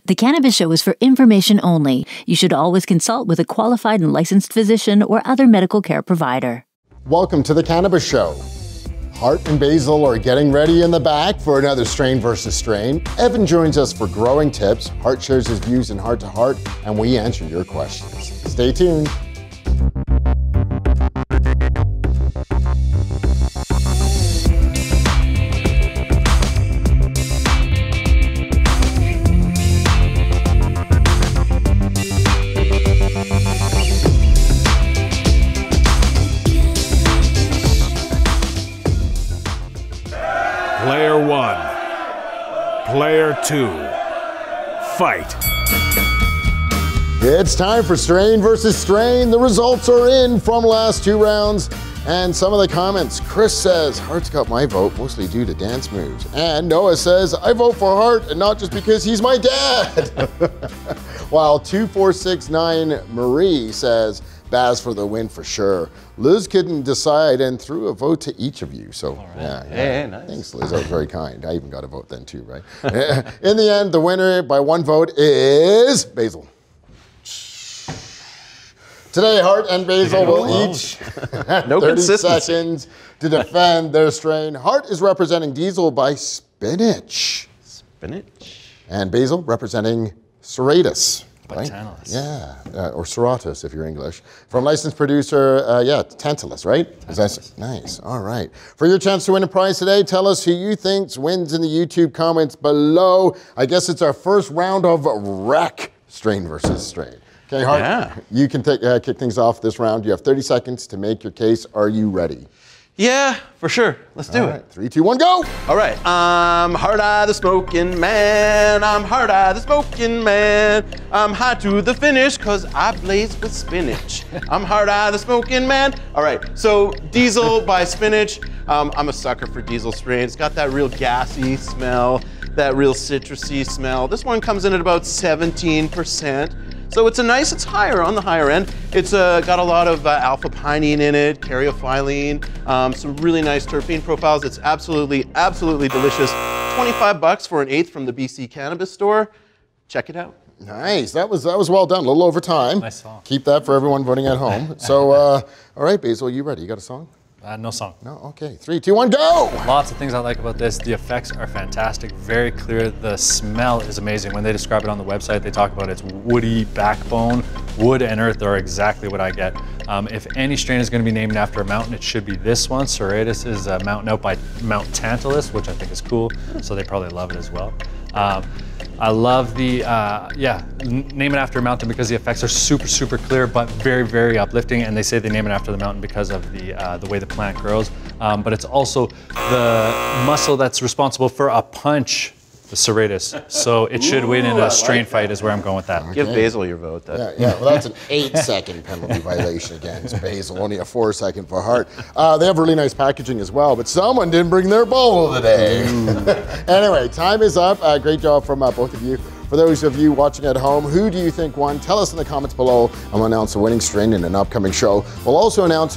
The Cannabis Show is for information only. You should always consult with a qualified and licensed physician or other medical care provider. Welcome to the Cannabis Show. Hart and Basil are getting ready in the back for another strain versus strain. Evan joins us for growing tips. Hart shares his views in Heart to Heart, and we answer your questions. Stay tuned. Player 1, Player 2, fight. It's time for strain versus strain. The results are in from last 2 rounds. And some of the comments. Chris says, Hart's got my vote, mostly due to dance moves. And Noah says, I vote for Hart, and not just because he's my dad. While 2469 Marie says, Baz for the win for sure. Liz couldn't decide and threw a vote to each of you. So, right. yeah. Hey, nice. Thanks, Liz. That was very kind. I even got a vote then too, right? In the end, the winner by 1 vote is Basil. Today, Hart and Basil will each have 30 seconds to defend their strain. Hart is representing Diesel by Spinach. Spinach. And Basil representing Serratus. Right? Tantalus. Yeah, or Serratus if you're English. From licensed producer, Tantalus, right? Tantalus. Nice, all right. For your chance to win a prize today, tell us who you think wins in the YouTube comments below. I guess it's our first round of rec strain versus strain. Okay, Hart, you can kick things off this round. You have 30 seconds to make your case. Are you ready? Yeah, for sure. Let's do it. 3, 2, 1, go! All right. I'm Hart-Eye the Smoking Man. I'm Hart-Eye the Smoking Man. I'm high to the finish because I blaze with spinach. I'm Hart-Eye the Smoking Man. All right, so Diesel by Spinach. I'm a sucker for Diesel strain. It's got that real gassy smell, that real citrusy smell. This one comes in at about 17%. So it's it's higher on the higher end. It's got a lot of alpha pinene in it, caryophyllene, some really nice terpene profiles. It's absolutely, absolutely delicious. 25 bucks for an eighth from the BC Cannabis Store. Check it out. Nice, that was well done, a little over time. Nice song. Keep that for everyone voting at home. So, all right, Basil, you ready? You got a song? No song. No, okay. 3, 2, 1, go! Lots of things I like about this. The effects are fantastic, very clear. The smell is amazing. When they describe it on the website, they talk about its woody backbone. Wood and earth are exactly what I get. If any strain is going to be named after a mountain, it should be this one. Serratus is a mountain out by Mount Tantalus, which I think is cool, so they probably love it as well. I love the, name it after a mountain because the effects are super, super clear, but very, very uplifting. And they say they name it after the mountain because of the way the plant grows. But it's also the muscle that's responsible for a punch, the Serratus. So it should win in a strain fight is where I'm going with that. Give Basil your vote. Yeah, well, that's an 8-second penalty violation against Basil, only a 4-second for Hart. They have really nice packaging as well, but someone didn't bring their bowl today. Anyway, time is up. Great job from both of you. For those of you watching at home, who do you think won? Tell us in the comments below. I'm gonna announce the winning strain in an upcoming show. We'll also announce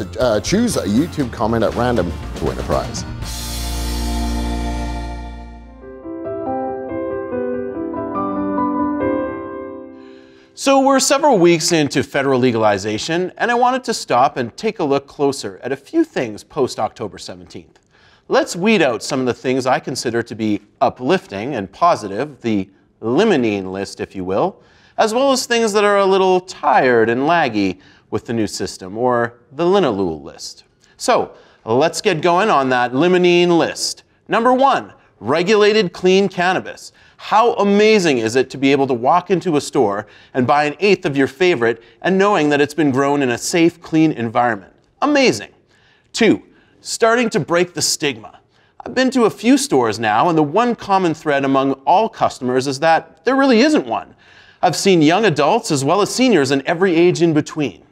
choose a YouTube comment at random to win a prize. So we're several weeks into federal legalization, and I wanted to stop and take a look closer at a few things post-October 17th. Let's weed out some of the things I consider to be uplifting and positive, the Limonene List, if you will, as well as things that are a little tired and laggy with the new system, or the Limonene List. So let's get going on that Limonene List. Number 1, regulated clean cannabis. How amazing is it to be able to walk into a store and buy an eighth of your favorite and knowing that it's been grown in a safe, clean environment? Amazing. 2, starting to break the stigma. I've been to a few stores now, and the one common thread among all customers is that there really isn't one. I've seen young adults as well as seniors and every age in between.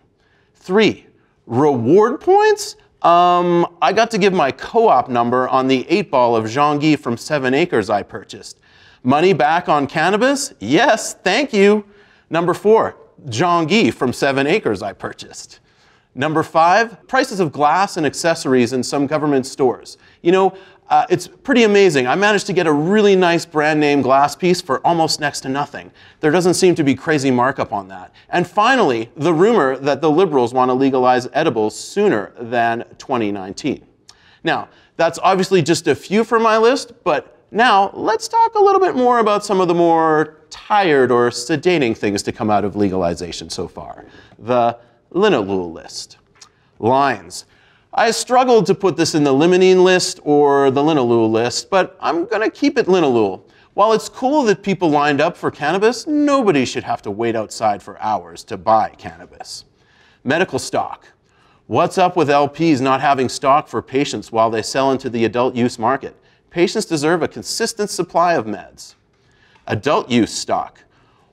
3, reward points? I got to give my co-op number on the 8-ball of Jean-Guy from 7 Acres I purchased. Money back on cannabis? Yes, thank you. Number 4, Jean-Guy from 7 Acres I purchased. Number 5, prices of glass and accessories in some government stores. You know, It's pretty amazing. I managed to get a really nice brand name glass piece for almost next to nothing. There doesn't seem to be crazy markup on that. And finally, the rumor that the Liberals want to legalize edibles sooner than 2019. Now, that's obviously just a few from my list, but now let's talk a little bit more about some of the more tired or sedating things to come out of legalization so far. The Limonene List. Lines. I struggled to put this in the Limonene List or the Limonene List, but I'm going to keep it Limonene. While it's cool that people lined up for cannabis, nobody should have to wait outside for hours to buy cannabis. Medical stock. What's up with LPs not having stock for patients while they sell into the adult use market? Patients deserve a consistent supply of meds. Adult use stock.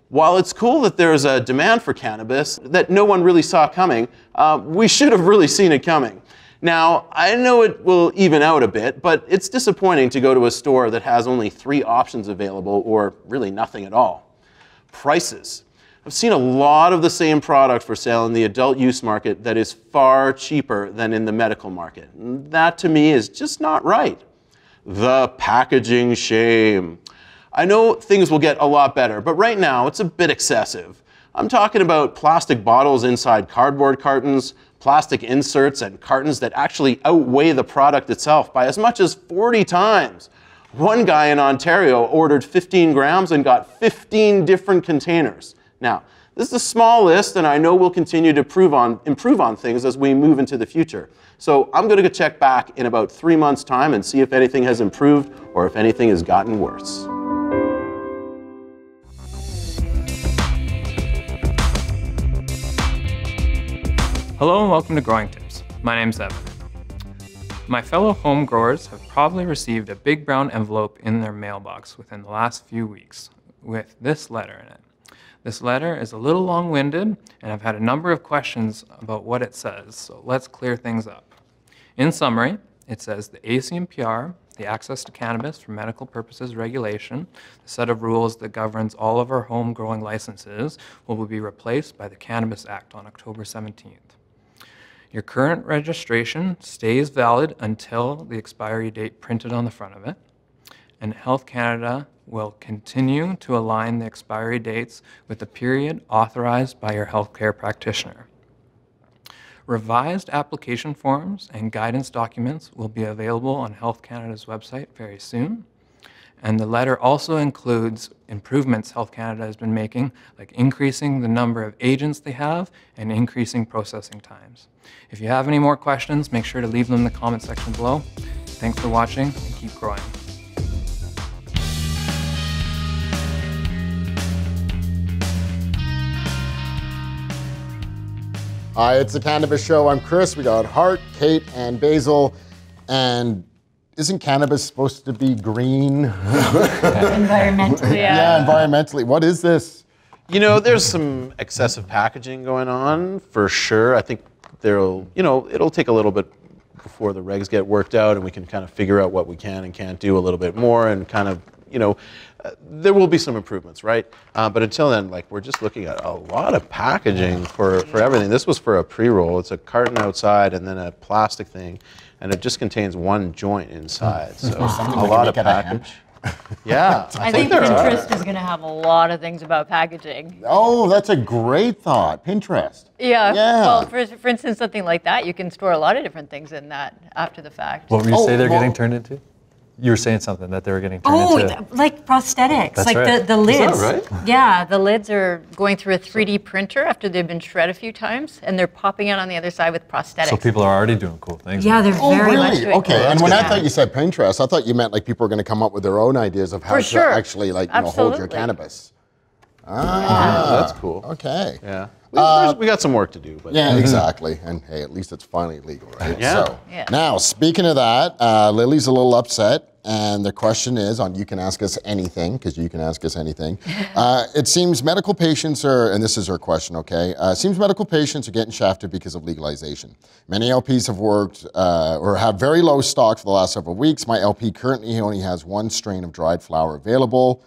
While it's cool that there's a demand for cannabis that no one really saw coming, we should have really seen it coming. Now, I know it will even out a bit, but it's disappointing to go to a store that has only 3 options available or really nothing at all. Prices. I've seen a lot of the same product for sale in the adult use market that is far cheaper than in the medical market. That to me is just not right. The packaging shame. I know things will get a lot better, but right now it's a bit excessive. I'm talking about plastic bottles inside cardboard cartons, plastic inserts and cartons that actually outweigh the product itself by as much as 40 times. One guy in Ontario ordered 15 grams and got 15 different containers. Now, this is a small list, and I know we'll continue to improve on things as we move into the future. So I'm going to go check back in about 3 months' time and see if anything has improved or if anything has gotten worse. Hello and welcome to Growing Tips. My name's Evan. My fellow home growers have probably received a big brown envelope in their mailbox within the last few weeks with this letter in it. This letter is a little long-winded, and I've had a number of questions about what it says, so let's clear things up. In summary, it says the ACMPR, the Access to Cannabis for Medical Purposes Regulation, the set of rules that governs all of our home growing licenses, will be replaced by the Cannabis Act on October 17th. Your current registration stays valid until the expiry date printed on the front of it, and Health Canada will continue to align the expiry dates with the period authorized by your healthcare practitioner. Revised application forms and guidance documents will be available on Health Canada's website very soon. And the letter also includes improvements Health Canada has been making, like increasing the number of agents they have and increasing processing times. If you have any more questions, make sure to leave them in the comment section below. Thanks for watching and keep growing. Hi, it's the Cannabis Show. I'm Chris. We got Hart, Kate, and Basil. And isn't cannabis supposed to be green? Environmentally, yeah, environmentally. What is this? You know, there's some excessive packaging going on for sure. I think it'll take a little bit before the regs get worked out and we can kind of figure out what we can and can't do a little bit more and kind of, there will be some improvements, right? But until then, we're just looking at a lot of packaging for everything. This was for a pre-roll. It's a carton outside and then a plastic thing, and it just contains one joint inside. So a lot of package. Yeah. I think Pinterest is going to have a lot of things about packaging. Oh, that's a great thought. Pinterest. Yeah. Yeah. Well, for instance, something like that, you can store a lot of different things in that after the fact. What were you saying they're getting turned into? You were saying something that they were getting turned into. Oh, like prosthetics. That's like right. the lids. Is that right? Yeah, the lids are going through a 3D printer after they've been shred a few times, and they're popping out on the other side with prosthetics. So people are already doing cool things. Yeah, they're very much really? doing Okay, cool and things. when I thought you said Pinterest, I thought you meant people are going to come up with their own ideas of how For to sure. actually hold your Absolutely. cannabis. Yeah, that's cool. Okay. Yeah. We got some work to do. But Yeah, exactly. And hey, at least it's finally legal, right? Yeah. So, Yeah. now, speaking of that, Lily's a little upset. And the question is on You Can Ask Us Anything, because you can ask us anything. It seems medical patients are, and this is her question, okay? It seems medical patients are getting shafted because of legalization. Many LPs have worked or have very low stock for the last several weeks. My LP currently only has one strain of dried flower available.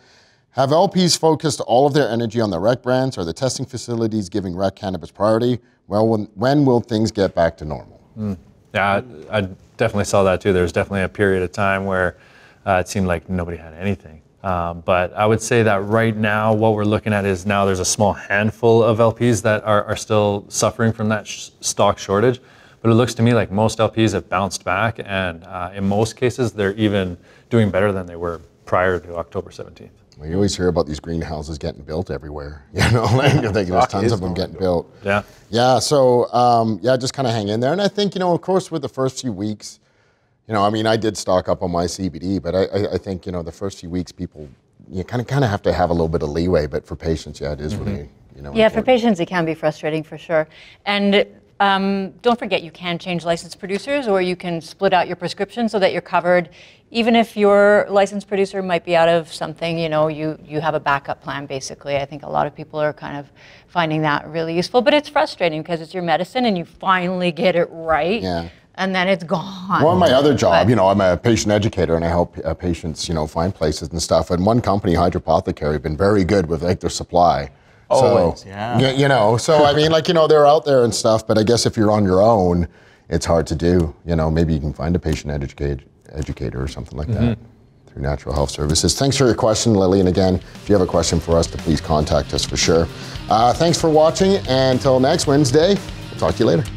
Have LPs focused all of their energy on the rec brands? Are the testing facilities giving rec cannabis priority? Well, when will things get back to normal? Yeah, definitely saw that too. There was definitely a period of time where it seemed like nobody had anything. But I would say that right now, what we're looking at is now there's a small handful of LPs that are still suffering from that stock shortage. But it looks to me like most LPs have bounced back, and in most cases, they're even doing better than they were prior to October 17th. Well, you always hear about these greenhouses getting built everywhere. You know, like, I think there's tons of them getting built. Yeah. Yeah, so, yeah, just kind of hang in there. And I think, you know, of course, with the first few weeks, you know, I mean, I did stock up on my CBD, but I think, you know, the first few weeks, people, you kind of have to have a little bit of leeway. But for patients, yeah, it is really, you know. Yeah, important. for patients, it can be frustrating for sure. And don't forget, you can change licensed producers, or you can split out your prescription so that you're covered. Even if your licensed producer might be out of something, you know, you have a backup plan, basically. I think a lot of people are kind of finding that really useful. But it's frustrating because it's your medicine and you finally get it right. Yeah. And then it's gone. Well, my other job, you know, I'm a patient educator and I help patients, you know, find places and stuff. And one company, Hydropothecary, been very good with like their supply. Always, so, yeah. You know, so I mean, like, you know, they're out there and stuff, but I guess if you're on your own, it's hard to do. You know, maybe you can find a patient educator or something like that through Natural Health Services. Thanks for your question, Lily. And again, if you have a question for us, please contact us for sure. Thanks for watching. And until next Wednesday, we'll talk to you later.